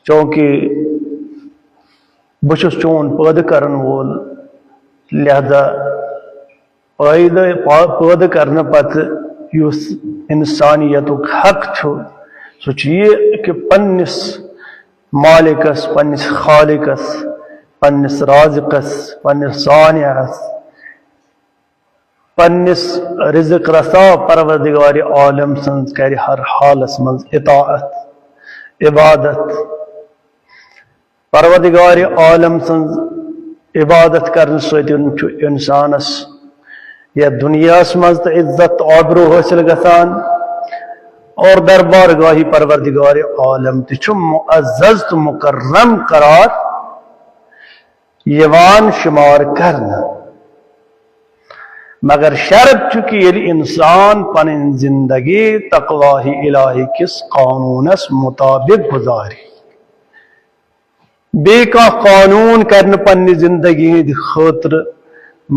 چونکہ بچس چون پید کرن وول لہذا پید کرنے پتہ اس انسانیت حق سو یہ کہ پنس مالکس پنس خالقس پنس رازقس پنس صانعس پنس رزق رسا پروردگار عالم سنز کر ہر حالس من اطاعت عبادت پروردگار عالم سنز عبادت کرنے ستن انسانس یا دنیا مز تو عزت آبرو حاصل گسان اور دربار گاہی پروردگار عالم تہ معزز تو مکرم قرار یوان شمار کرنا مگر شرط چونکہ یل انسان پن زندگی تقواہ الہی کس قانونس مطابق گزاری بیکا قانون کرن پن زندگی ہند خاطر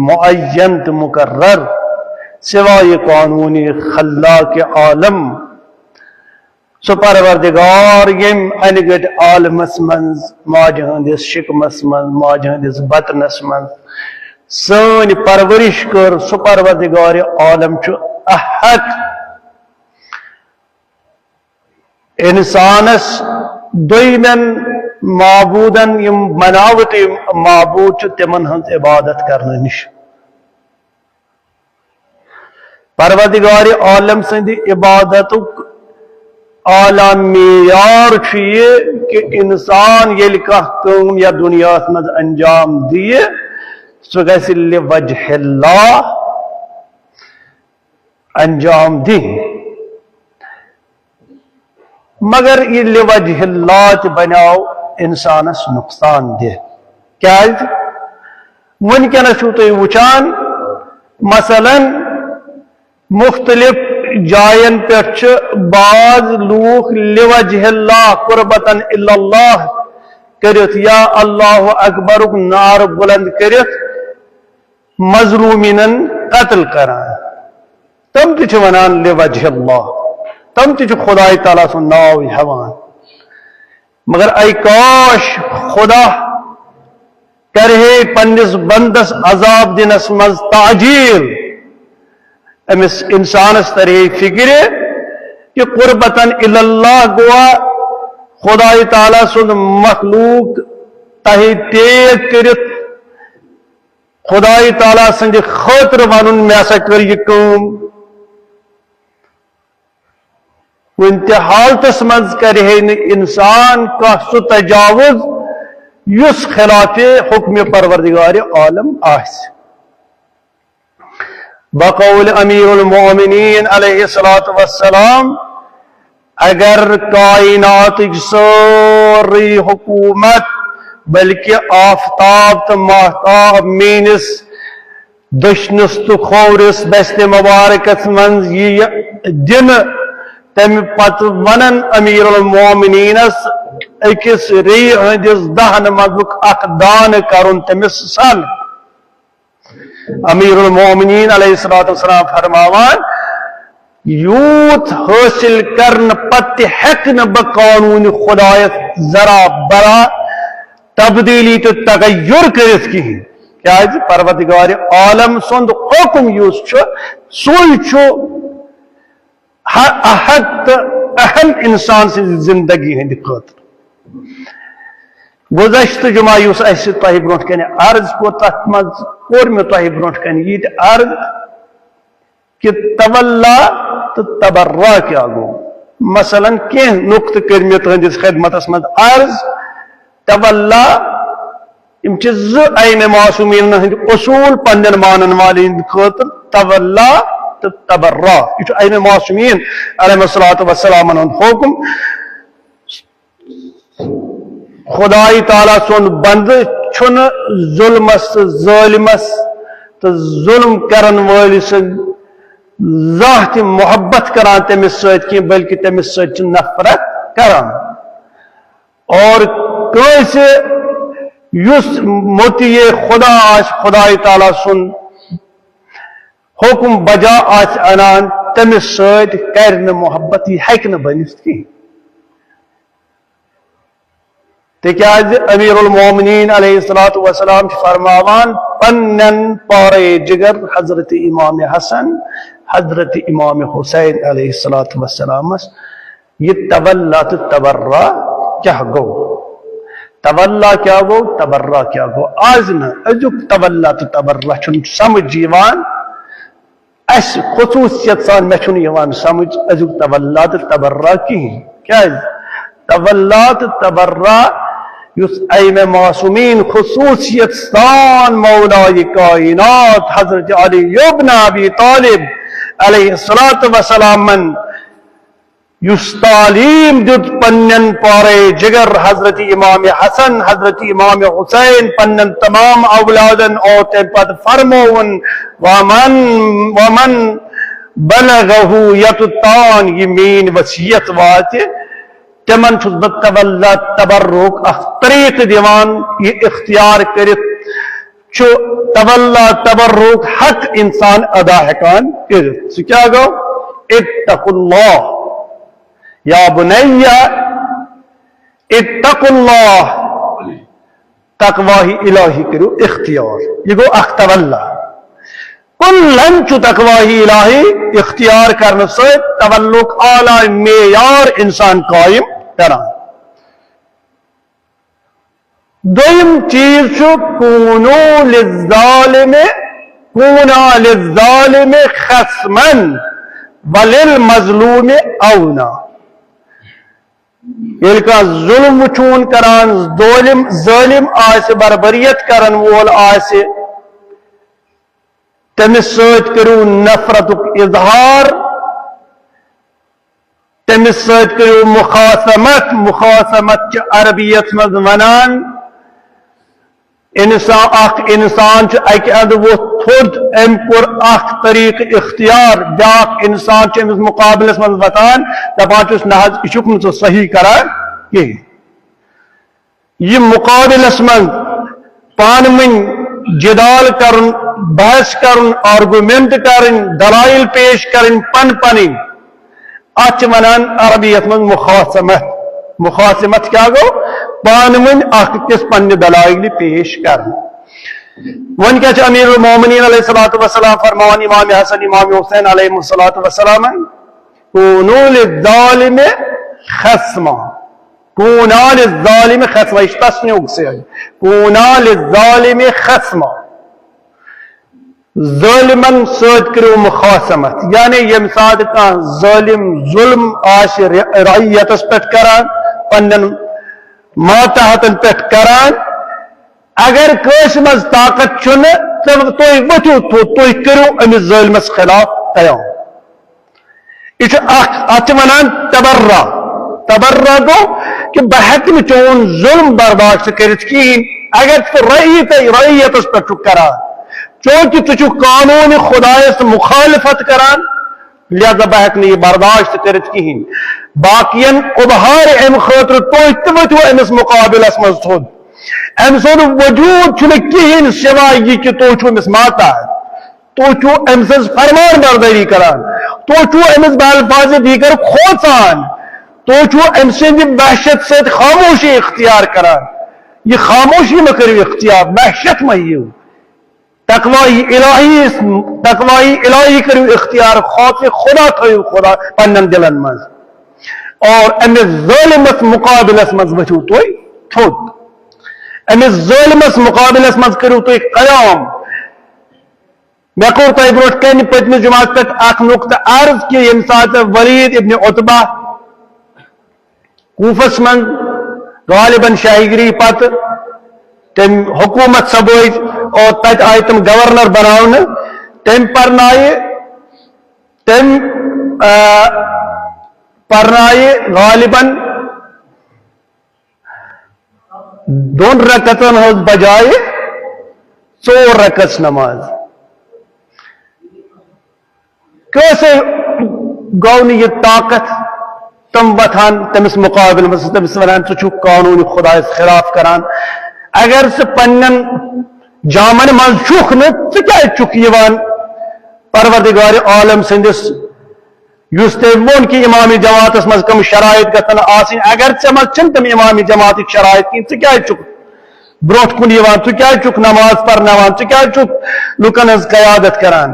معین تو مقرر سوائے قانون خلاق عالم سو پروردگار یم انگٹ عالمس منز ماجہ ہندس شکمس من ماجہ ہندس بطنس من سن پرورش کر سو پروردگار عالم چھ احق انسانس دویمن معبودن یم مناوتی معبود چھ تمن ہند عبادت کرنے نش پروردگار عالم سند عبادت اعلی معیار یہ کہ انسان یل کم یا دنیا مز انجام دیے سو گژھِ لوجہ اللہ انجام دی مگر یہ لوجہ اللہ تہ بناو انسانس نقصان دہ کیا ونکس تھی وچان مثلا مختلف جائن پہ بعض لوگ لوجہ اللہ قربتن اللہ کرت یا اللہ اکبر نار بلند کرت مظلومین قتل کران تم تہ ونان لوجہ اللہ تم تہ خدا تعالیٰ سن ناو ہیوان مگر اے کاش خدا کرے پنس بندس عذاب دنس مز تعجیل امس انسانس ترے فکر کہ قربتن اللہ گوا خدا تعالیٰ سن مخلوق تہ تیز کرت خدا تعالیٰ سند خاطر ون مے سا کر یہ کم کن تہ حالتس مز کرے انسان کا سہ تجاوز یس خلاف حکم پروردگار عالم آس بقول امیر المومنین علیہ الصلوۃ والسلام اگر کائنات ساری حکومت بلکہ آفتاب تو ماہتاب مینس دشنس تو خورس دست مبارکس منز یہ دن تم پت ونن امیر المومنینس اکس ری ہندس دہن مزک اخ دان کرن تمس سن امیر المومنین علیہ الصلوۃ والسلام فرماوان یوت حاصل کرن پتہ ہیکن بہ قانون خدایت ذرا برا تبدیلی تو تغیر کرت کہین کیا پروردگار عالم سند حکم یس سوئی احد اہم انسان سے زندگی ہند خاطر گزشتہ جمعہ اس تہ برو کن عرض کو تک مز کور میں تہ برو کن یہ عرض کہ تولا تو تبرا کیا گو مثلا کی نقطہ کر میں تہندس خدمتس مز عرض تولا یم عین معصومین ہند اصول پنن مانن والن خاطر تولا تو تبرا یہ عین معصومین علیہ الصلوۃ والسلام حکم خدای تعالیٰ سن بند چھن ظلمس ظالمس تو ظلم کرن وال ذات محبت کران تمس ست کی بلکہ تمس ست نفرت کران اور کیسے یس متی خدا آس خدای تعالیٰ سن حکم بجا آس انان تمس ست کر محبت یہ ہیکہ بنت کی تکیاز امیر المومنین علیہ الصلوۃ والسلام فرماوان پنن پارے جگر حضرت امام حسن حضرت امام حسین علیہ الصلوۃ والسلام یہ تولا تو تبرہ کیا گو تولا کیا گو تبرہ کیا گو آج نا ازک تولا تو تبرہ چھن سمجھ یوان اس خصوصیت سان میں چھن یوان سمجھ ازک تولا تو تبرہ کی کیا تولا تو تبرہ یس ایم معصومین خصوصیت سان مولا کائنات حضرت علی ابن ابی طالب علیہ الصلوۃ والسلام من یس تعلیم دیت پنن پارے جگر حضرت امام حسن حضرت امام حسین پنن تمام اولادن اور تن پد فرمون ومن بلغه یتطان یہ مین وصیت وات تمن چھس بہ تولا تبرک اخ طریق دیوان یہ اختیار کرت چھو تولا تبرک حق انسان ادا ہکان کرت سو کیا گو اتقوا اللہ یا بنی اتقوا اللہ تقواہی الہی کرو اختیار یہ گو اخ تولا کلن چو تقواہی الہی اختیار کرنے سے تولک اعلی معیار انسان قائم کران دویم چیز چھو کونو للظالم خصما وللمظلوم اونا یل کا ظلم چون کران ظالم آسے بربریت کرن وول آسے تمس سۭتۍ کٔرِو نفرتُک اظہار تمس سۭتۍ کٔرِو مخاصمت چھِ عربیت منٛز ونان انسان چھُ اکہِ اندٕ ووٚتھ تھوٚد أمۍ کوٚر اکھ طریقہٕ اختیار بیاکھ انسان چھُ أمِس مقابلس منٛز واتان دپان چھُس نہ حظ یہِ چھُکھ نہٕ ژٕ صحیح کران کِہیٖنۍ یہِ مقابلس منٛز پانہٕ ؤنۍ جدال کرُن بحث کرن آرگومنٹ کرن دلائل پیش کرن پن ات ونان عربیت من مخاصمت کیا گو پان ون اخ کس پن دلائل پیش کرن ون کیا امیر المومنین علیہ الصلوۃ والسلام فرمان امام حسن امام حسین علیہ الصلوۃ والسلام کونوا للظالم خصما کونا للظالم خصما اشتسنیوگ سے کونا للظالم خصما ظالمن سۭتۍ کٔرِو مخاصمت یعنی ییٚمہِ ساتہٕ کانٛہہ ظٲلم ظلم آسہِ رعیتس پٮ۪ٹھ کران پننٮ۪ن ماتحتن پٮ۪ٹھ کران اگر کٲنٛسہِ منٛز طاقت چھُنہٕ تُہۍ ؤتھِو تھوٚد تُہۍ کٔرِو أمِس ظٲلمس خلاف قیام یہِ چھُ اکھ اتھ چھِ ونان تبرہ گوٚو کہِ بہٕ ہٮ۪کہٕ نہٕ چون ظلم برداشت کٔرِتھ کِہیٖنۍ اگر ژٕ رعیتس پٮ۪ٹھ چھُکھ کران چونکہ تُہۍ چھُو قانون خدایس مخالفت کران لہذا بہٕ ہٮ۪کہٕ نہٕ یہِ برداشت کٔرِتھ کِہیٖنۍ باقین اُبہارِ امہِ خٲطرٕ تُہۍ تہِ ؤتھِو أمِس مقابلس منٛز تھوٚد أمۍ سُنٛد وجوٗد چھُنہٕ کِہیٖنۍ سِوائے یہِ کہِ تُہۍ چھُو أمِس ماتحت تُہۍ چھُو أمۍ سٕنٛز فرمان بردٲری کران تُہۍ چھُو أمِس بالفاظِ دیگر کھوژان تُہۍ چھُو أمۍ سٕنٛدِ وحشت سۭتۍ خاموشی اختیار کران یہ خاموشی مہ کٔرِو اختیار وحشت مہ یِیِو تقوائی الہی کرو اختیار خوف خدا تھو خدا پنن دلن مز اور امس ظالمس مقابلس مز ؤتھِو تُہۍ تھوٚد امس ظالمس مقابلس مز کٔرِو تُہۍ قیام مےٚ کوٚر تۄہہِ برونٛٹھ کنہِ پٔتمِس جُمعس پٮ۪ٹھ اکھ نُقطہٕ عرض کہِ ییٚمہِ ساتہٕ ولید ابن عتبہ کوفس منٛز غالباً شاہگیری پتہٕ تم حکومت سبٲج اور تت آئی تم گورنر بناؤن تم پرنائے غالباً 2 رکعتن ہز بجائے 4 رکعت نماز کیسے گو نہ یہ طاقت تم وتھان تمس مقابل میں تمس ونان ژٕ چھُکھ قانون خدایس خلاف کران اگر ژٕ پنن جامن مز چھُکھ نہٕ ژٕ کیازِ چھُکھ یوان پروردگار عالم سندس یس تمون کہ امام جماعت مز کم شرائط گھن آسن اگر ے مز تم امام جماعت شرائط کھین ثہ بروٹ کن ثہ نماز پرنوان ثہ لکن ہز قیادت کران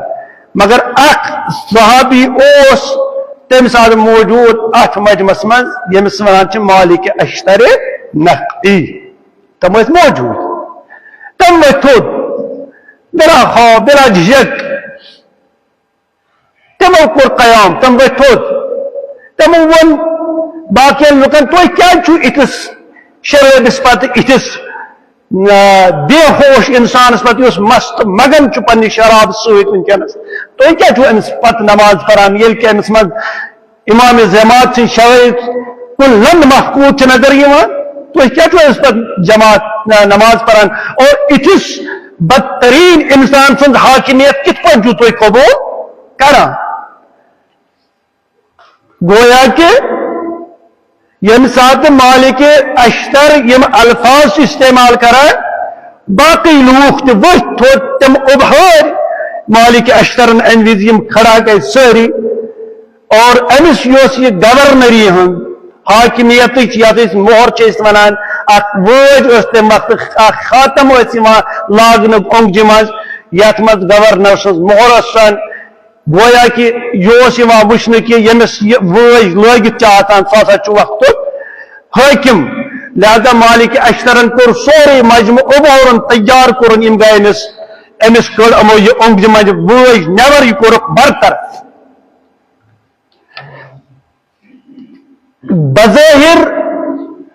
مگر اخ صحابی اس تم سات موجود ات مجمس مز یمس ونان مالک اشتر نقی تم موجود تم تھود بلا خوف بلا جھجک تمو کور قیام تم تھود تمو ون باقی لکن تھی کیا اتس شرابس پتہ اتس بے ہوش انسانس پتہ اس مست مگن پنہ شراب ست ونکس تھی کیا امس پتہ نماز پران یل کہ امس مز امام جماعت سن شرائط کن لند محکوت نظر تھی کیا امس پتہ جماعت نماز پران اور اتس بدترین انسان سند حاکمیت کت پہ تھی قبول کران گویا کہ یم سات مالک اشتر یم الفاظ استعمال کران باقی لوگ تہ تم ابہار مالک اشترن ان وز یم کھڑا گئی ساری اور امس یہ گورنری ہن حاکمیت یت مہر ونان اخ وج تم وقت خاتم لاگن اونگجہ مز یت مز گورنر سن مہر سن گویا کہ یہ وچن کہ یمس وج لگت آسان سہ ہسا وقت حاکم لہذا مالک اشترن کور سوری مجمع ابورن تیار کورن یم گئے امس کڑ امو یہ اونگجہ مز وج نیبر یہ کورک برطرف بظاہر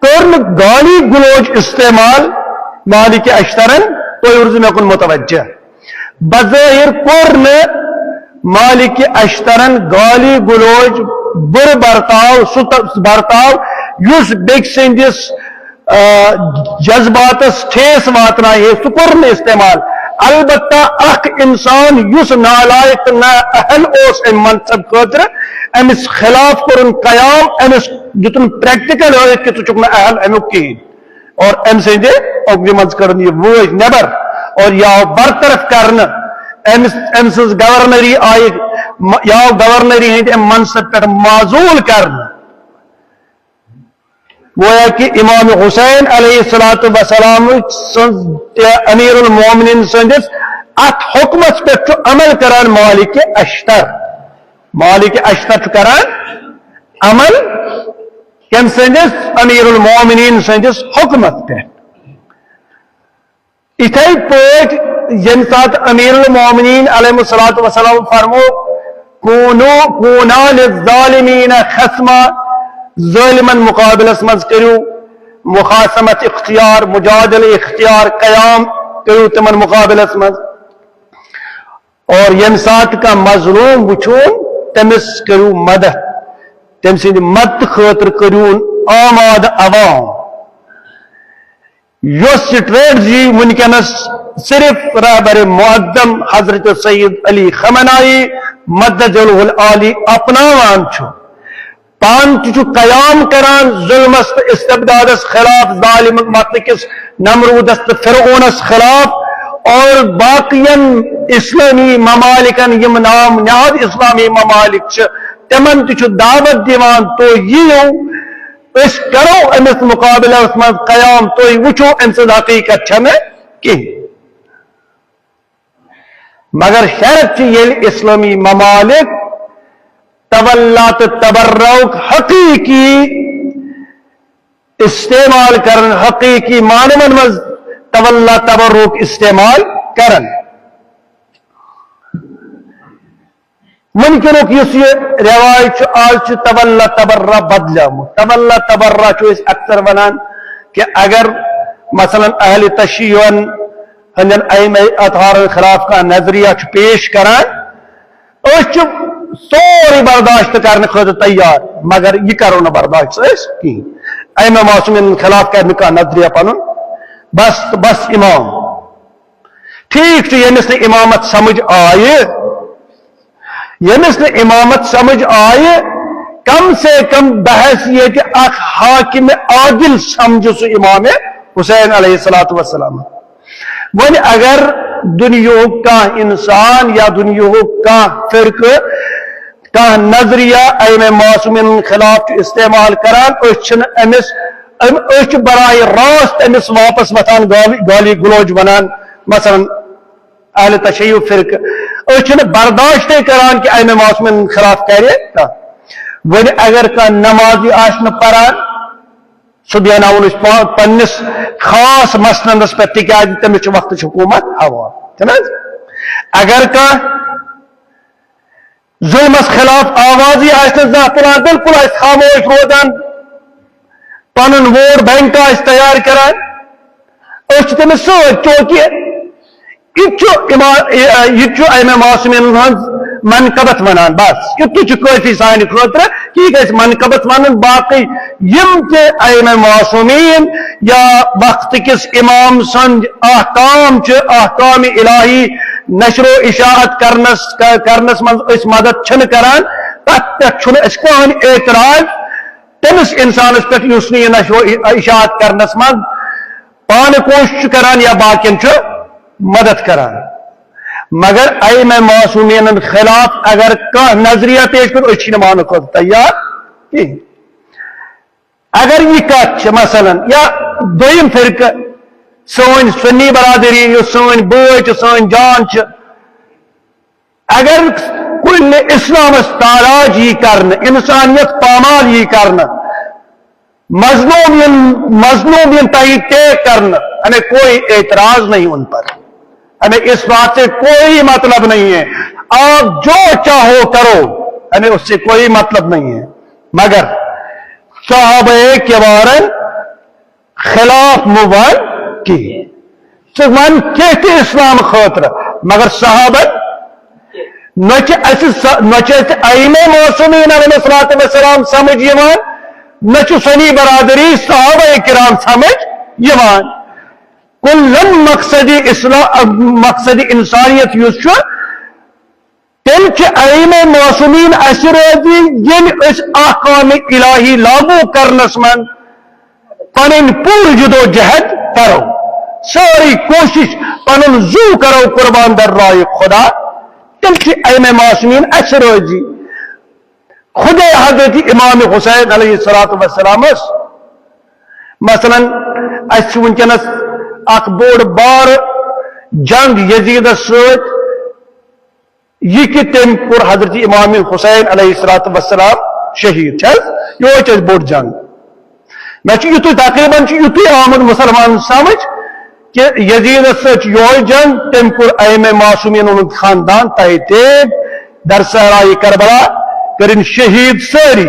کرن گالی گلوچ استعمال مالک اشترن تو ارز میں کن متوجہ بظاہر کرن مالک اشترن گالی گلوچ بر برتاو سہ برتاو اس بیک سندس جذبات ٹھیس واتنا سہ کورن استعمال البتہ اخ انسان اس نالائق نا اہل اس ام منصب خاطر امس خلاف کورن قیام امس دتن پریکٹیکل ہائت کہ ثک نا اہل امیک کہین اور ام سند اوگی مز کڑن یہ وج نیبر اور یا برطرف کرنا ام سز گورنری آئی یا گورنری ہند ام منصب پہ معزول کرنا گویا کہ امام حسین علیہ السلام امیر المومنین سندس ات حکمت پہ عمل کران مالک اشتر کران عمل کم سندس امیر المومنین سندس حکمت پہ اتھے پاٹ یم سات امیر المومنین علیہ السلام فرمو کونا للظالمین خصما ظالمن مقابلس مز کرو مخاصمت اختیار مجادل اختیار قیام کرو تمن مقابلس مز اور یم سات کا مظلوم وچون تمس کرو مدد تم سند مدد خاطر کرون آماد عوام یہ سٹریٹجی ونکس صرف رہبر معظم حضرت سید علی خامنائی مدد العالی اپناوان پان قیام کران ظلمس استبدادس خلاف ظالم مطلقس نمرودس فرعونس خلاف اور باقین اسلامی ممالکن یم نام نہاد اسلامی ممالک تمن دعوت دیوان تو یہ اس کرو امس مقابلہ من قیام تو وچو ام سز حقیقت چھنے کی مگر شرط یل اسلامی ممالک تولات تبرک حقیقی استعمال کرن حقیقی معنی مز تولا تبرک استعمال کرن ممکن اس یہ روایت آج تولا تبرہ بدلم تولا تبرہ اس اکثر ونان کہ اگر مثلا اہل تشیع ہندن ائمہ اطہار خلاف کا نظریہ پیش کران اس سوری برداشت کرنے خود تیار مگر یہ کرو نہ برداشت کی ائمہ معصومین خلاف کرنے کا نظریہ پنن بس امام ٹھیک یمس نے امامت سمجھ آئے یمس نے امامت سمجھ آئے کم سے کم بحیثیت اخ حاکم عادل سمجھ سو امام حسین علیہ السلام ون اگر دنیا کا انسان یا دنیا کا فرق کہاں نظریہ ایم معصومین خلاف استعمال کران امس براہ راست امس واپس وتان گالی گلوچ ونان مثلا اہل تشیع فرقہ برداشت کران کہ ایم معصومین خلاف کرے ون اگر کا نمازی آشن پران سہ دیاناون پنس خاص مسندس پہ تکیاز تمس وقت حکومت ہوا اگر کا ظلمس خلاف آوازی آشن زہ تلان بالکل آس خاموش روزان پن ووٹ بینک آس تیار کران تمس ست چونکہ یہ ایم معصومین ہز منقبت ونان بس یہ کافی سانہ خاطر کہ یہ گھس منقبت ونن باقی یم تہ ایم معصومین یا وقت کس امام سند احکام احکام الہی نشر و اشاعت کرنس من اس مدد چھن کران تت پہ چھن اس کہن اعتراض تمس انسانس پہ اس یہ نشر و اشاعت کرنس من پان کوشش کران یا باقین مدد کران مگر ایم معصومین خلاف اگر کا نظریہ پیش کر اچھی مان خود تیار اگر یہ کت مثلا یا دویم فرقہ سون سنی برادری سون بوچ سون جان اگر کل اسلامس تاراج یہ کرنا انسانیت پامال یہ کرنا مظلومین تہی طے کرنا ہمیں کوئی اعتراض نہیں ان پر ہمیں اس بات سے کوئی مطلب نہیں ہے آپ جو چاہو کرو ہمیں اس سے کوئی مطلب نہیں ہے مگر صحابہ کرام خلاف مبال کی من کہتے اسلام خاطر مگر صحابہ نچ ائمہ معصومین علیہ السلام سمجھ یوان نچ سنی برادری صحابہ کرام سمجھ یوان کلن مقصد انسانیت یس تیل ائمہ معصومین اس روزی ین اس احکام الہی لاگو کرنس من پن پور جدو جہد کرو ساری کوشش پن زو کرو قربان در راہ خدا تیل ائمہ معصومین اس روزی خود حضرت امام حسین علیہ السلام مثلا اس ونکنس اخ بوڑ بار جنگ یزید ست یہ کہ تم کور حضرت امام حسین علیہ السلام شہید یہ بوڑ جنگ میں یوت تقریباً یوت آمد مسلمان سمجھ کہ یزید ست یہ جنگ تم کور ائمہ معصومین خاندان تہ در صحرائے کربلا کرن شہید ساری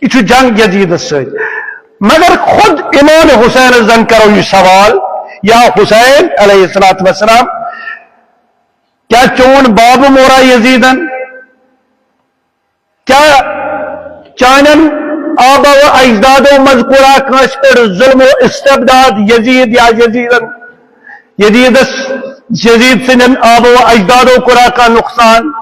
یہ جنگ یزید ست مگر خود امام حسین زن کرو یہ سوال یا حسین علیہ السلام کیا چون باب مورا یزیدن کیا چانن آبا و اجداد و مذکورہ کانس پر ظلم و استبداد یزید یا یزیدن یزید سنن آبا و اجداد و قرآ کا نقصان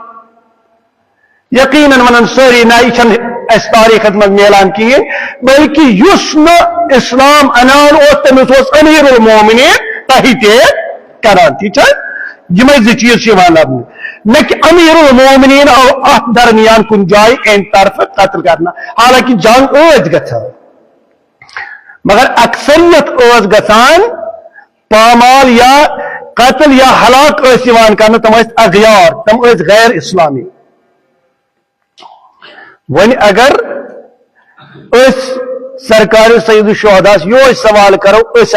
یقیناً من سوری نائشن اس تاریخ میں میلان کی بلکہ یسن اسلام انان اور تمس امیر المومنین تہتے کران ٹھیک ہے یہ چیز لبنے نہ کہ امیر المومنین اور ات درمیان کن جائے ان طرف قتل کرنا حالانکہ جنگ گھان مگر اکثریت گھان پامال یا قتل یا ہلاک کرنا تم اغیار تم غیر اسلامی ون اگر اس سرکار سید الشہداء یہ سوال کرو اس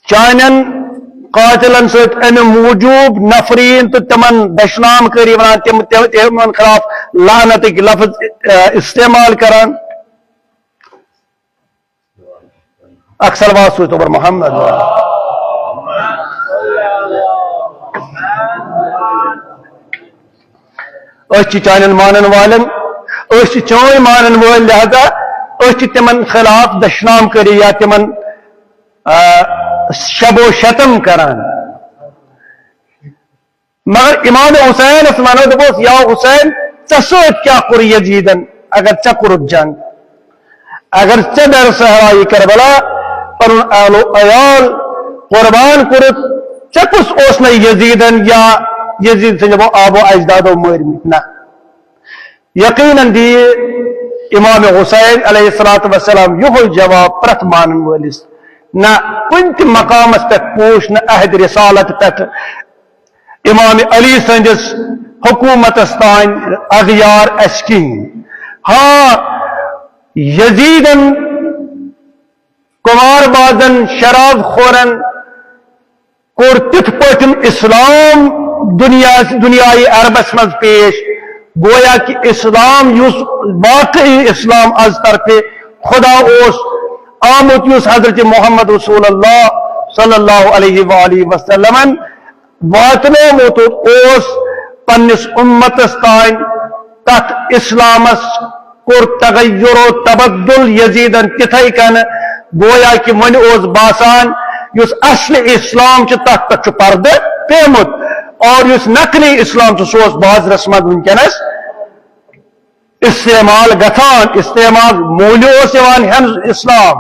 چانن قاتلن ست ان موجوب نفرین تو تمن دشنام کری ونان تمن خلاف لعنت لفظ استعمال کران اکثر واسو تو بر محمد چانن مانن والن چون مانن وال لہذا تمن خلاف دشنام کری یا تمن شب و شتم کران مگر امام حسین اسمانو دبوس یا حسین ثسوت کیا کر یزیدن اگر چکر جنگ اگر چدر صحرائی کربلا پر اہل و عیال قربان کرت چکس اوسن یزیدن یا یزید سے جب آب و اجداد و مہر مٹنا یقیناً دی امام حسین علیہ الصلوۃ والسلام یہ جواب پرت مانن ولس نہ کن تہ مقامس پہ پوش نہ عہد رسالت پہ امام علی سندس حکومت تان اغیار اس کہین ہاں یزیدن کمار بازن شراب خورن کور تتھ پٹن اسلام دنیای عربس مز پیش گویا کہ اسلام یس واقعی اسلام از طرف خدا اس آمت یس حضرت محمد رسول اللہ صلی اللہ علیہ وآلہ وسلم واتنومت اس پنس امتس تان تت اسلامس کور تغیر و تبدل یزیدن تتھے کن گویا کہ ون اس باسان یس اصل اسلام تت پہ پردہ پیمت اور اس نقلی اسلام سوس بازرس مز ونکس استعمال گھان استعمال مولس ہن اسلام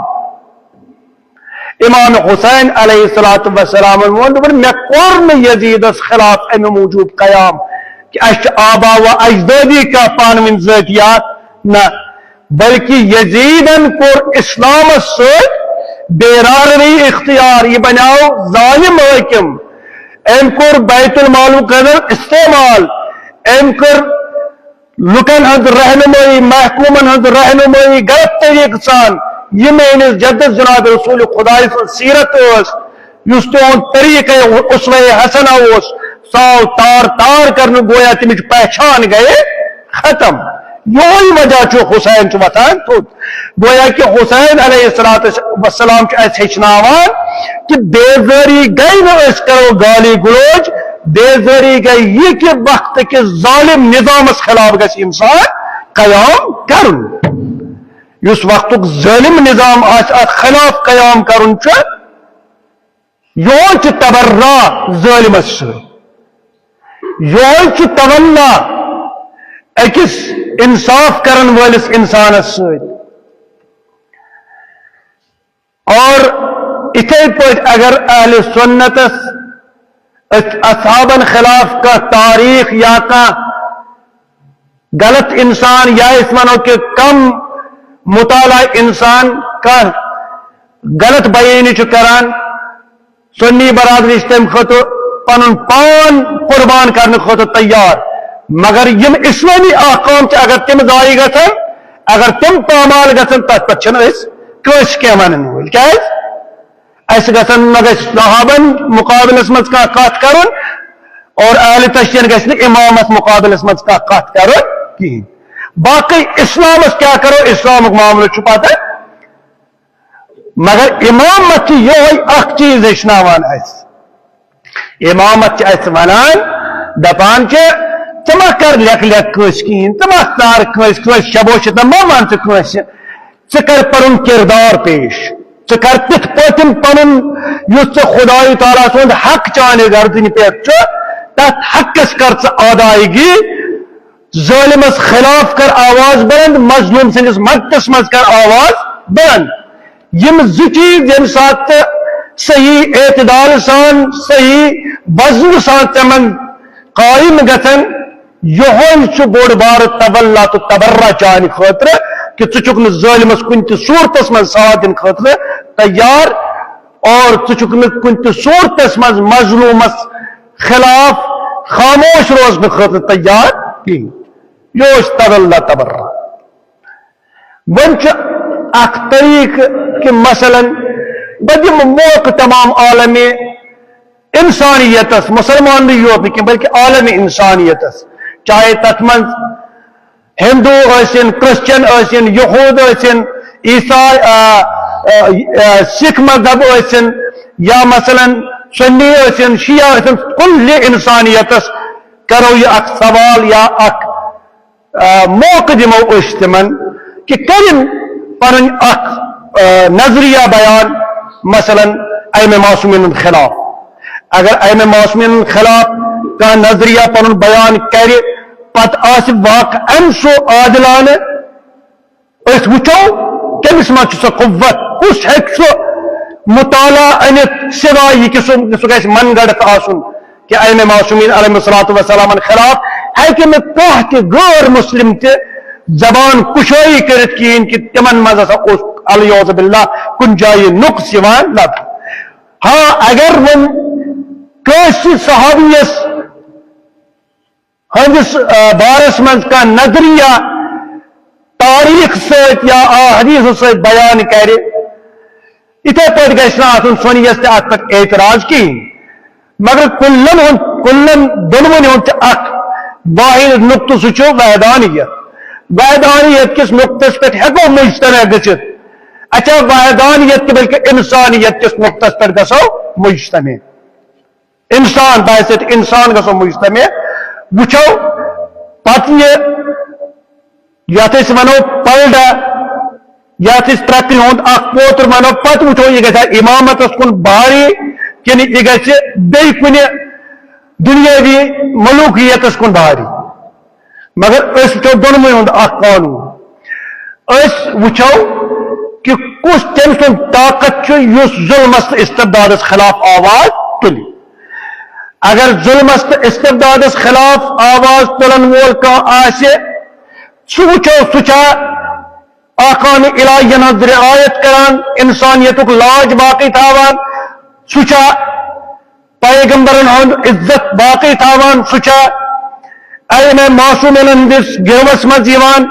امام حسین علیہ الصلوۃ والسلام ون مے کور یزیدس خلاف امہ موجود قیام کہ اس آبا و اجدادی کا پان ون ذاتیات نہ بلکہ یزیدن کور اسلام بیراری اختیار یہ بناو ظالم حاکم ام کور بیت المال قدر استعمال ام کر لکن ہند رہنمائی محکومن ہند رہنمائی غلط طریقہ سان یہ میس جدت جناب رسول خدا سیرت اس تہد طریقہ اسوہ حسنہ ساو تار تار کرنے گویا تمچ پہچان گئے ختم یہ وجہ حسین وتان تھوت گویا کہ حسین علیہ السلام ہچناوان کہ بیزاری گئی نا اس کرو گالی گلوچ بیزاری گئی یہ کہ وقت کے ظالم نظامس خلاف گس انسان قیام کرن اس وقت ظالم نظام خلاف قیام کرن یہ تبرہ ظالمس یہ تونا اکس انصاف کرن والس انسانس ست اور اتھے پٹ اگر اہل سنتس اصحابن خلاف کا تاریخ یا کا غلط انسان یا اس منو کہ کم مطالعہ انسان کا غلط بیانی کران سنی برادری تم خطر پن پان قربان کرنے خطر تیار مگر یم اسلامی احکام اگر تم ضائع گھن اگر تم پامال گھن تر پہ کی ون ول اس گھن نہ صحابن مقابلس مز کت کر اور اہل تشیع گھن امامس مقابلس مز کت کر کہین باقی اسلامس کیا کرو اسلامک معاملہ پتہ مگر امامت یہ چیز ہچنان امامت ونان دپان ثم کر لکھ لکھ کس کہین ثم تار کس شبوشت ما مان کس ثر پن کردار پیش ثر تھ پن پن خدائی تعالیٰ سند حق چانے گردن پہ تت حقس کر ادائیگی ظالمس خلاف کر آواز بلند مظلوم سندس مدتس مز کر آواز بلند یم چیز یم سات صحیح اعتدال سان صحیح وزن سان تمن قائم گھن یہ بوڑ بار تولا تو تبرہ چانہ خاطر کہ ثک ظالمس کن تہ صورتس من ساتھ دن خاطر تیار اور ثک کن تہ صورتس من مظلومس خلاف خاموش روزن خاطر تیار کہین یہ تولا تبرہ ون اخ طریق کہ مثلا بدم موقع تمام عالم انسانیتس مسلمان نہیں یوت کی بلکہ عالم انسانیتس چاہے تت من ہندو ثن کرسچن ثن یہود ثن عیسائی سکھ مذہب ثن یا مثلا سنی ثن شیعہ ثن کل انسانیتس کرو یہ اخ سوال یا اخ موقع دمو تمن کہ کرن پن اخ نظریہ بیان مثلا ایم معصومین خلاف اگر ایم معصومین خلاف کا نظریہ پن بیان کر پت آس واقع سو عادلانہ اس وچو کمس من سو قوت کس ہیک سو مطالعہ انت سوائے کہ سہ گھس من گڑت آسن کہ ایم معصومین علیہ الصلوۃ والسلام خلاف ہیکہ نہ کانٛہہ تہِ غٲر مسلم تہِ زبان کشٲیی کٔرِتھ کِہیٖنۍ کہِ تِمن منٛز ہسا اوس الیاذ باللہ کُنہِ جایہِ نقص یِوان لبنہٕ ہاں اگر وۄنۍ کٲنٛسہِ صحابیَس ہٕنٛدِس بارس منٛز کانٛہہ نظریہ تاریخ سۭتۍ یا حدیث سۭتۍ بیان کرِ یِتھے پٲٹھۍ گژھِ نہٕ آسُن سُنیَس تہِ اتھ پٮ۪ٹھ اعتراض کِہیٖنۍ مگر کُلن دۄنوٕنی ہُنٛد چھُ اکھ واحد نقطہٕ سُہ چھُ وحدانیت وحدانیت کس نقطس پہ ہیکو مجتمع گژھِتھ اچھا وحدانیت کہ بلکہ انسانیت کس نقطس پہ گژھو مجتمع انسان بحث انسان گژھو مجتمع وچھو پتہ یتھ أسۍ ونو پلڈا یتھ أسۍ ترکرِ ہُنٛد اکھ پوتر ونو پتہ وچھو یہ گژھِ امامتس کن بھاری کنہ یہ گژھِ بیٚیہِ کُنہِ دنیاوی ملوکیتس کن بھاری مگر اس وچھو دونوٕنی ہُنٛد اکھ قانون اس وچھو کہ کس تٔمۍ سُنٛد طاقت چھُ یُس ظلمس تہٕ استبدادس خلاف آواز تُلہِ اگر ظلمس تہٕ استبدادس خلاف آواز تُلن وول کانٛہہ آسہِ سُہ وچھو سُہ چھا آقان الہین ہٕنٛز رعایت کران انسانیتُک لاج باقی تھاوان سُہ چھا پیغمبرن ہُنٛد عزت باقی تھاوان سُہ چھا ائمہ معصومین ہٕنٛدِس گروس منٛز یِوان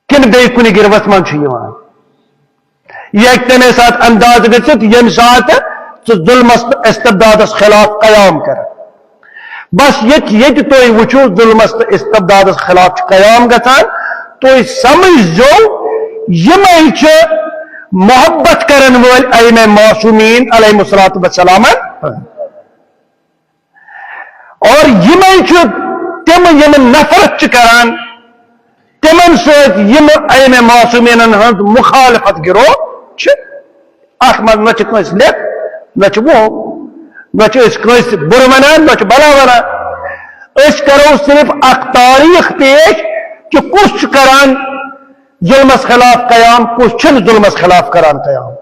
کِنہٕ بیٚیہِ کُنہِ گروس منٛز چھُ یِوان یہِ ہیٚکہِ تَمے ساتہٕ انداز گٔژھِتھ ییٚمہِ ساتہٕ ژٕ ظلمس تہٕ استبدادس خلاف قیام کر بس ییٚتہِ تُہۍ وٕچھِو ظلمس تہٕ استبدادس خلاف چھُ قیام گژھان تُہۍ سمجھزیو یِمے چھِ محبت کرن وٲلۍ ائمہ معصومین علیہم الصلوۃ والسلام اور یِمے چھِ تِم یِم نفرت چھِ کران تمن سۭتۍ یِم ائمہ معصومینن ہٕنٛز مخالفت گروہ چھِ اتھ منٛز نہ چھِ کٲنٛسہِ لیکھ نہ چھِ وہ نہ چھِ أسۍ کٲنٛسہِ بُرٕ ونان نہ چھِ بلا ونان أسۍ کرو صرف اکھ تاریخ پیش کہ کُس چھُ کران ظلمس خلاف قیام کُس چھُنہٕ ظلمس خلاف کران قیام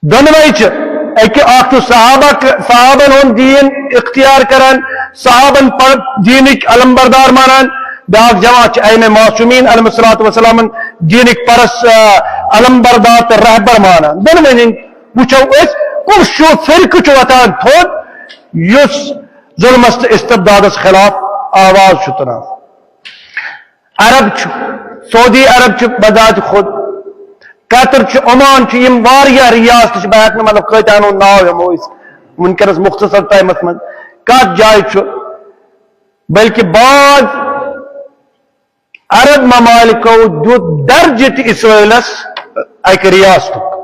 دۄنوے چھِ اکہِ اکھ چھُ صحابن ہُنٛد دیٖن اختیار کران صحابن دیٖنٕکۍ علمبردار مانان بیاکھ جماعت چھِ ائمہ معصومین علیہم الصلوۃ والسلام دیٖنٕکۍ پرس علمبردار تہٕ رہبر مانان دۄنوٕنی وٕچھو أسۍ کُس چھُ فرقہٕ چھُ وۄتھان تھوٚد یُس ظلمس تہٕ استبدادس خلاف آواز چھُ تُلان عرب چھُ سعودی عرب چھُ بذات خود قطر چھُ عمان چھُ یِم واریاہ ریاست چھِ بہٕ ہیٚکہٕ نہٕ مطلب کۭتیاہ ہُنٛد ناو ہٮ۪مو أسۍ وٕنکٮ۪نس مختصر ٹایمس منٛز کتھ جایہِ چھُ بلکہ بعض عرب ممالکو دیُت درجہِ تہِ اسرائیلس اکہِ ریاستُک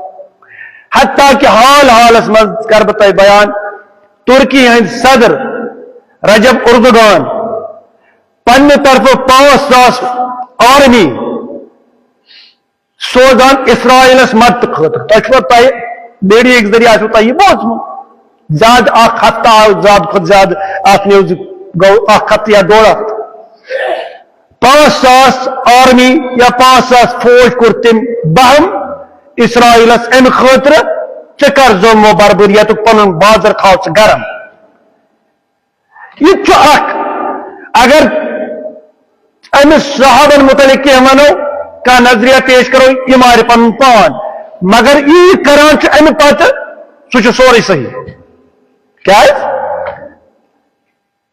حتیٰ کہ حال حالس منٛز کرٕ بہٕ تۄہہِ بیان ترکی ہٕنٛدۍ صدر رجب اردگان پننہِ طرفہٕ 5,000 آرمی سوزان اسرائیلس مدد خٲطرٕ تۄہہِ چھُوا تۄہہِ میڈیا کے ذریعہ آسوٕ تۄہہِ یہِ بوٗزمُت زیادٕ اکھ ہفتہٕ آو زیادٕ کھۄتہٕ زیادٕ اتھ نِوزِ گوٚو اکھ ہفتہٕ یا ڈوڑ ہفتہٕ 5,000 آرمی یا 5,000 فوج کوٚر تٔمۍ بہم اسرائیلس امہِ خٲطرٕ ژٕ کر ظلم و بربریتُک پنُن بازر تھاو ژٕ گرم یہِ تہِ چھُ اکھ اگر امس صحابن متعلق کینٛہہ ونو کانٛہہ نظریہ پیش کرو یہِ مارِ پنُن پان مگر یہِ کران چھُ امہِ پتہٕ سُہ چھُ سورُے صحیح کیٛازِ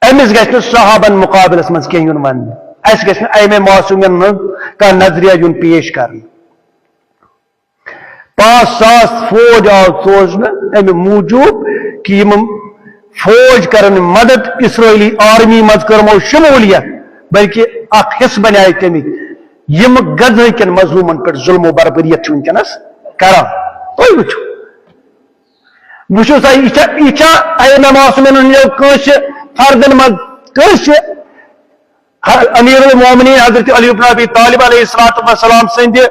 أمِس گژھِ نہٕ صحابن مُقابلس منٛز کینٛہہ یُن وننہٕ اَسہِ گژھِ نہٕ ائمہ معصومین ہُنٛد کانٛہہ نظریہ یُن پیش کرنہٕ 5,000 فوج آو سوزنہٕ امہِ موٗجوٗب کہ یِم فوج کرن مدد اسرائیلی آرمی منٛز کٔرمو شموٗلیت بلکہ اکھ حصہٕ بنیے تمیِکۍ یِم غزہ کٮ۪ن مظلوٗمن پٮ۪ٹھ ظلم و بربریت چھِ ونکٮ۪نس کران تُہۍ وٕچھو سا یہِ چھا ائمہ معصومین ہٕنٛدیو کٲنٛسہِ فردن منٛز کٲنٛسہِ امیر المومنین حضرت علی بن ابی طالب علیہ الصلوۃ والسلام سٕنٛدِ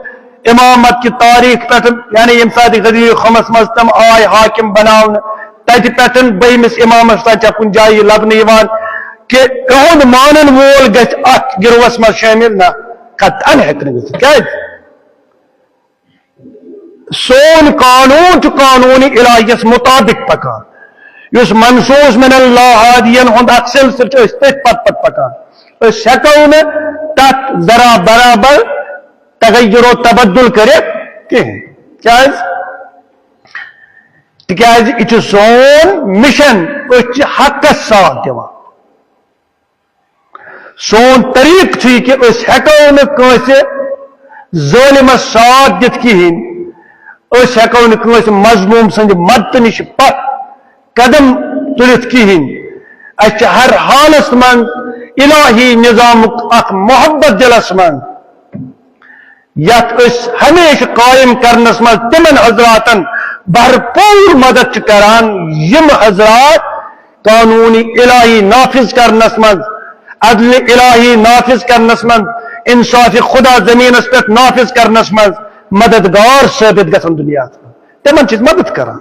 امامت کہ تاریخ پہ یعنی یم ساتہٕ غدیر خمس مز تم آئے حاکم بناونہٕ تتہِ پٮ۪ٹھ بٔہمِس امامس تام چھا کُنہِ جایہِ لبنہٕ یِوان کہ کٕہُنٛد مانن وول گژھِ اتھ گروہس منٛز شٲمِل نہ قطعاً ہیٚکہِ نہٕ گٔژھِتھ کیٛازِ سون قانون چھُ قانوٗنِ الہیس مُطابق پکان یس منصوص من اللہ ہادین ہند اک سلسل تھی پت پکان ہیکو نا تک ذرا برابر تغیر و تبدل کرت کہین تکیاز یہ سون مشن حقس ساتھ دیوان سون طریق کہ ہیکو نس ظالمس ساتھ دت کہین ہیکو نس مظلوم سند مدد نش پت قدم تلت کہین اس ہر حالس من الہی نظام اخ محبت دلس من یت ہمیشہ قائم کرنس من تمن حضراتن بھرپور مدد کران یم حضرات قانون الہی نافذ کرنس من عدل الہی نافذ کرنس من انصاف خدا زمینس پہ نافذ کرنس من مددگار ثابت گژھن دنیا تمن چیز مدد کران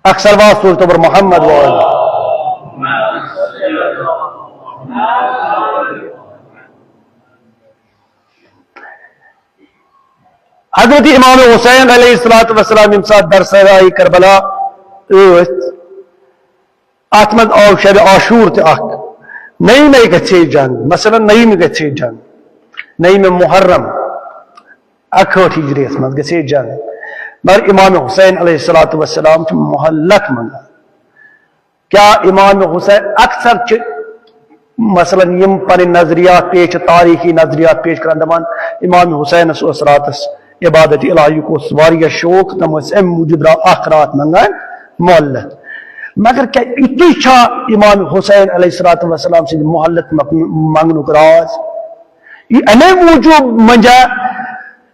اکثر واسطور تو محمد حضرت امام حسین علیہ السلام سات درسائی کربلا ات من آو شب عاشور تہ نئی نئی گھے جنگ مثلا نئی میں گھے جنگ نئی میں محرم 61 ہجری من گھے جنگ مگر امام حسین علیہ السلام محلت منا کیا امام حسین اکثر مثلا یم پن نظریات پیش تاریخی نظریات پیش کران دپان امام حسین راتس عبادت الہی کو واریاہ شوق تم ام موجود اخ رات منگان محلت مگر کیا اتنی چھا امام حسین علیہ السلام سے محلت منگنک راز یہ امی موجود منجا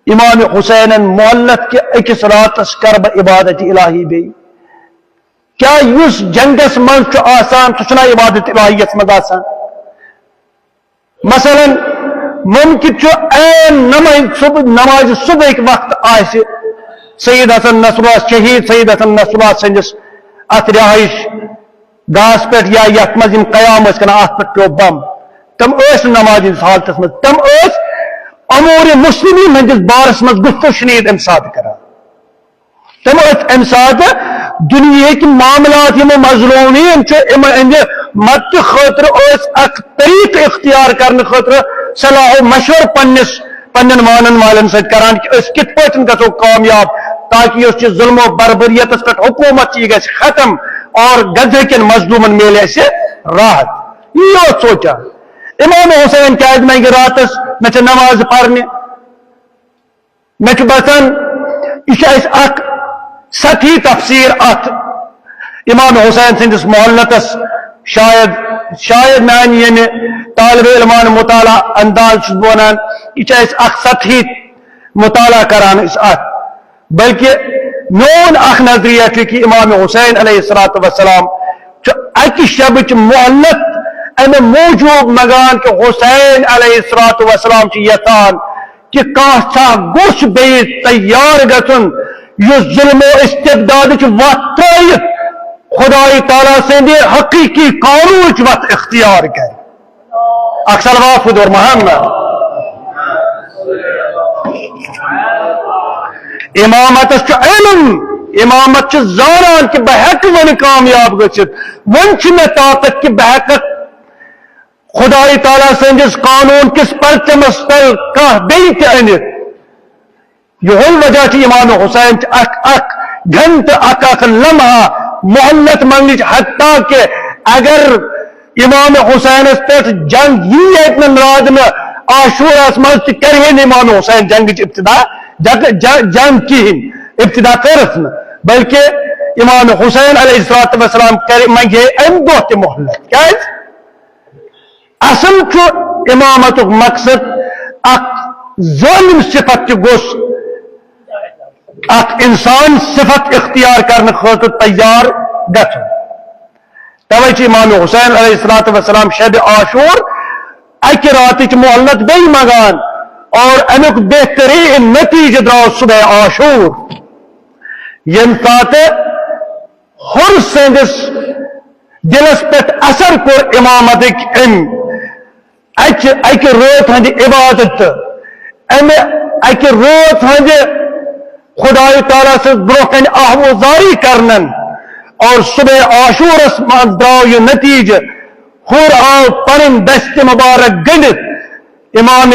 امام حسین محلت کے اکس راتس کرب عبادت الہی بی کیا اس جنگس من آسان تو عبادت الہیت من آسان مثلا ممکن این نماز صبح کے وقت آس سید حسن نصراللہ شہید سید حسن نصراللہ سندس ات رہائش گاس پہ یا یت مز قیام کران ات پہ پیو بم تم نماز حالت من تم امور مسلمین ہندس بارس مز گفتگو شنید ام سات کران تم ام سات دنیا کی معاملات یم مظلومین مدد خاطر اک طریق اختیار کرنے خاطر صلاح و مشور پنن مانن والن ست کران کہ اس کت پٲٹھۍ گژھو کامیاب تاکہ اس ظلم و بربریت پہ حکومت یہ گژھِ ختم اور غزہ کن مظلومن ملے اسے راحت یہ سوچا امام حسین کیا میں راتس میں نماز پڑھنے میں باسان یہ اک سطحی تفسیر ات امام حسین سندس محلتس شاید میان یعنی طالب علمان مطالعہ انداز ونان یہ اخ سطحی مطالعہ کران اس ات بلکہ میون اخ نظریہ کہ امام حسین علیہ السلام اکہ شبچ محلت ام موجود مگان کہ حسین علیہ السلام یتان کہ گوش بیت تیار گھن یہ ظلم و استبداد وت ترت خدائی تعالیٰ سے حقیقی قانون وت اختیار کر اکثر وافد اور محمد امامت علم امامت زانان کہ بہ ون کامیاب گھت ون میں طاقت کہ بہ خدائی تعالیٰ سندس قانون کس پرچمس تل بیت انت یہ وجہ امام حسین اک گھنٹ اک لمحہ محلت منگنچ حتیٰ کہ اگر امام حسین پہ جنگ یہ راز میں عاشورس مز کرہن امام حسین جنگ ابتدا جنگ کہین ابتدا کرس بلکہ امام حسین علیہ السلام منگے ام دہ تہ محلت کیا اصل امامت مقصد اک ظالم صفت تہ گوس اک انسان صفت اختیار کرنے خاطر تیار گھن توے امام حسین علیہ السلام شب عاشور اکہ رات محلت بی مگان اور امیک بہترین نتیجہ درو صبح عاشور یم سات ہر سندس دلس پہ اثر کور امامت اکہ روت ہند عبادت ام اکہ روز ہند خدای تعالیٰ سے برکن آہوزاری کرنن اور صبح عاشورس من درو یہ نتیجہ ہور آو پن دست مبارک گنت امام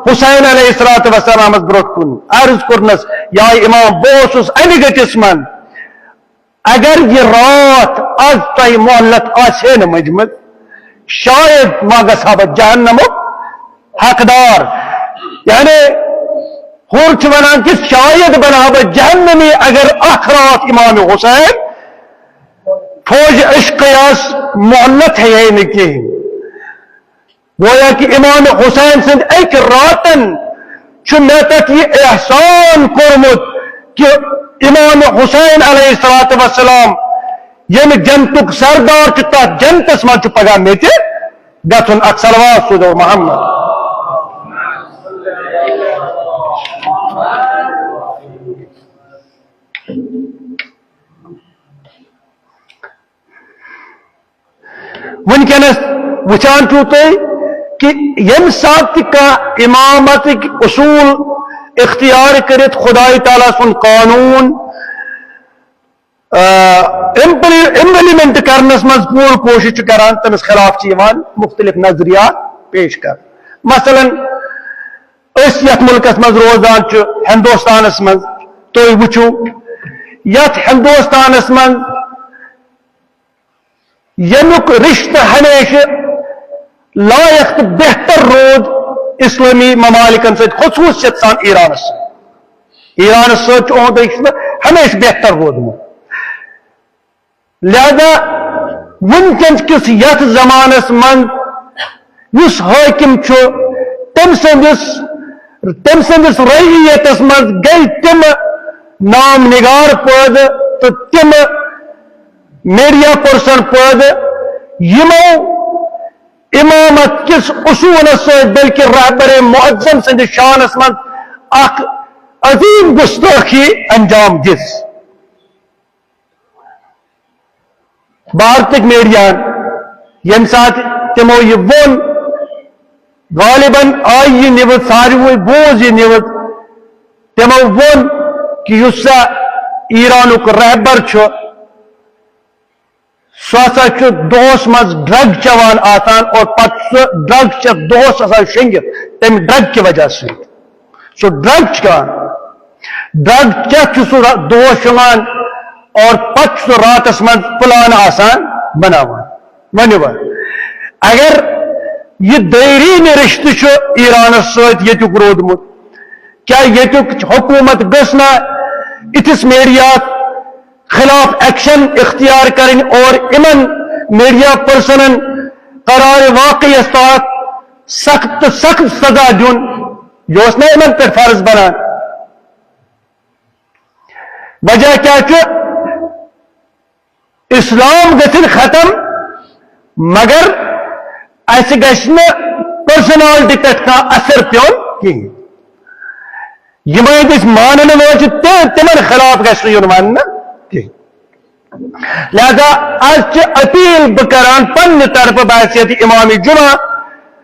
حسین علیہ السلام برو کن عرض کرنس یا امام بوسس امہ گٹس من اگر یہ رات از تہ محلت آسے نا مجمد شاید ما گژھا بہ جہنمک حقدار یعنی ہور چھ ونان کہ شاید بنہا بہ جہنمی اگر اخ رات امام حسین فوج عشقیاس محلت ہے نکی گویا کہ امام حسین سند ایک راتن چھ میں تک یہ احسان کرمت کہ امام حسین علیہ السلام یم جنتک سردار چھ تات جنتس من چھ پگہ میں تہ گژھن اک صلوات سوزو محمد ونکس وچان چھو تھی کہ یم سات کا امامت اصول اختیار کرت خدای تعالیٰ سن قانون امپلیمنٹ کرنس مز پور کوشش کران تمس خلاف چیوان مختلف نظریات پیش کر مثلا اس یت ملکس مز روزان چھ ہندوستانس مز تو وچو یت ہندوستانس مز یمیک رشتہ ہمیشہ لائق تو بہتر رود اسلامی ممالکن ست خصوصیت سان ایرانس ایرانس ست ہمیشہ بہتر رودمت لہذا ونکن کس یت زمانس من اس حاکم تم سندس رعیتس من گئی تم نام نگار پید تو تم میڈیا پرسن پید یمو امامت کس اصول ست بلکہ رہبر معظم سند شانس من اخ عظیم گستاخی انجام دس بھارتک میڈیا یم سات تمو یہ ون غالباً آئی یہ نوت ساروی بوز یہ نوت تمو ون کہ اس ایرانک رہبر سہ دہس مز ڈرگ چوان آسان اور پتہ سہ ڈرگ دہس آسان شنگت تم ڈرگ کی وجہ سے سہ ڈرگ چان ڈرگ چھ سہ دہس چوان اور پتہ سہ راتس مز پلان آسان بناوان ونو اگر یہ دیرین رشتہ ایرانس ست یتک رودمت کیا یتک حکومت گھنا اتس میڈیا خلاف ایکشن اختیار کریں اور امن میڈیا پرسنن قرار واقعی استاد سخت سخت سزا دن جو اس نے امن پر فرض بنان وجہ کیا اسلام گھن ختم مگر اس گھن پرسنالٹی پہ اثر پیون کہین یہ ماننے واج تمن خلاف گھن ماننا لہذا آج اپیل بکران پنہ طرف بحثیت امام جمعہ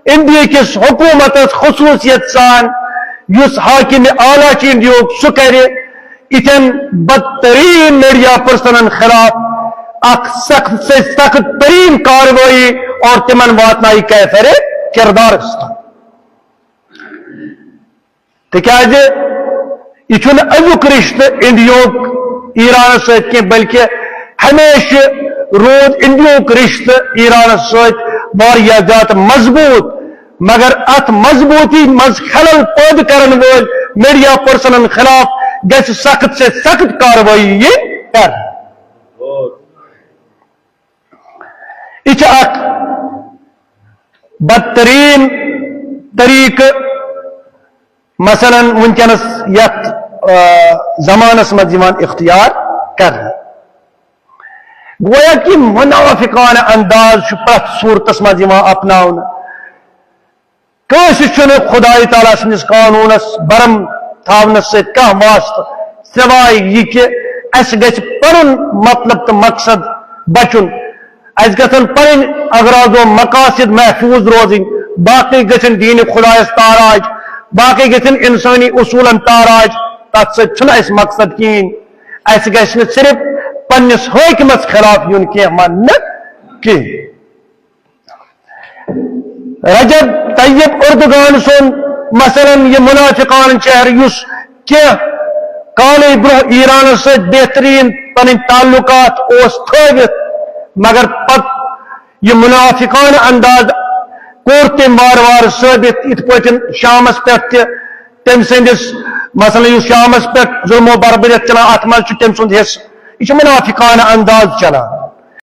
انڈیا کس حکومت خصوصیت سان اس حاکم اعلیٰ انڈیا سہ کرے اتن بدترین میڈیا پرسنن خلاف اخ سخت سے سخت ترین کاروائی اور تمن واتنائی کیفر کردار تکیاز یہ ازک رشتہ انڈیا ایران ست کی بلکہ ہمیشہ رود انڈیک رشتہ ایران ست واریاہ زیادہ مضبوط مگر ات مضبوطی مز خلل پید کرن وول میڈیا پرسنن خلاف گژھِ سخت سے سخت کاروائی یہ کر یہ اخ بدترین طریقہ مثلا ونکس یت زمانس مز اختیار کر گویا کہ منافقانہ انداز پرت صورتس مز اپناؤن خدای تعالیٰ سندس قانونس برم تھونس ست واسطہ سوائے یہ کہ اس گژھِ پنن مطلب تو مقصد بچن اس گژھن پن اغراض و مقاصد محفوظ روزن باقی گژھن دین خدایس تاراج باقی گژھن انسانی اصولن تاراج تات ستھن اس مقصد کین اس گژھن صرف پنس حاکمس خلاف یون کی من کی رجب طیب اردگان سن مثلا یہ منافقان چہر یس کی کالے برہ ایران سے بہترین پن تعلقات اس تھوت مگر پت یہ منافقان انداز کور تم وار وار ثابت ات پہ شامس پہ تم سندس مثلا یہ شامس پہ ظلم و بربریت چلان ات مز تم سند حصہ یہ منافقان انداز چلان